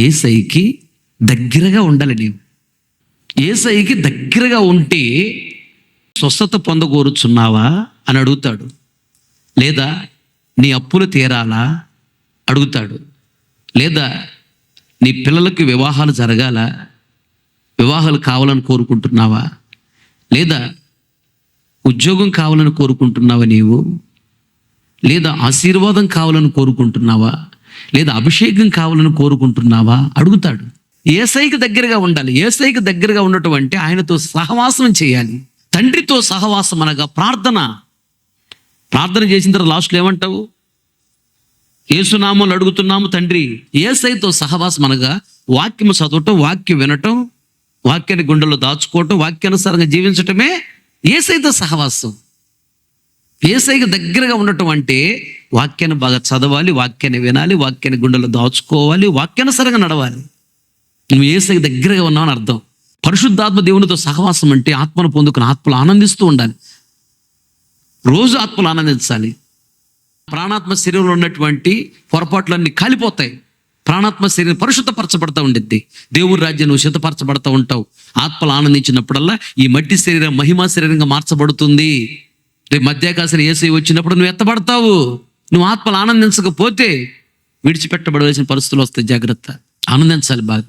యేసయ్యకి దగ్గరగా ఉండాలి. నీవు యేసయ్యకి దగ్గరగా ఉంటే స్వస్థత పొందగోరుచున్నావా అని అడుగుతాడు. లేదా నీ అప్పులు తీరాలా అడుగుతాడు. లేదా నీ పిల్లలకి వివాహాలు జరగాల, వివాహాలు కావాలని కోరుకుంటున్నావా? లేదా ఉద్యోగం కావాలని కోరుకుంటున్నావా నీవు? లేదా ఆశీర్వాదం కావాలని కోరుకుంటున్నావా? లేదా అభిషేకం కావాలని కోరుకుంటున్నావా? అడుగుతాడు. యేసయ్యకి దగ్గరగా ఉండాలి. యేసయ్యకి దగ్గరగా ఉండటం అంటే ఆయనతో సహవాసం చేయాలి. తండ్రితో సహవాసం అనగా ప్రార్థన చేసిన తర్వాత లాస్ట్లో ఏమంటావు? యేసునామములో అడుగుతున్నాము తండ్రి. యేసయ్యతో సహవాసం అనగా వాక్యం చదవటం, వాక్యం వినటం, వాక్యాన్ని గుండెల్లో దాచుకోవటం, వాక్యానుసారంగా జీవించటమే యేసయ్యతో సహవాసం. యేసయ్యకి దగ్గరగా ఉండటం అంటే వాక్యాన్ని బాగా చదవాలి, వాక్యాన్ని వినాలి, వాక్యాన్ని గుండెల్లో దాచుకోవాలి, వాక్యానుసారంగా నడవాలి. నువ్వు యేసయ్యకి దగ్గరగా ఉన్నావు అని అర్థం. పరిశుద్ధాత్మ దేవునితో సహవాసం అంటే ఆత్మను పొందుకుని ఆత్మలు ఆనందిస్తూ ఉండాలి. రోజు ఆత్మలు ఆనందించాలి. ప్రాణాత్మ శరీరంలో ఉన్నటువంటి పొరపాట్లన్నీ కాలిపోతాయి. ప్రాణాత్మ శరీరం పరిశుద్ధపరచబడతా ఉండిద్ది. దేవుని రాజ్యం నువ్వు సిద్ధపరచబడతా ఉంటావు. ఆత్మలు ఆనందించినప్పుడల్లా ఈ మట్టి శరీరం మహిమా శరీరంగా మార్చబడుతుంది. రేపు మధ్యాకాశం యేసయ్య వచ్చినప్పుడు నువ్వు ఎత్తబడతావు. నువ్వు ఆత్మలు ఆనందించకపోతే విడిచిపెట్టబడవలసిన పరిస్థితులు వస్తాయి. జాగ్రత్త. ఆనందించాలి బాగా.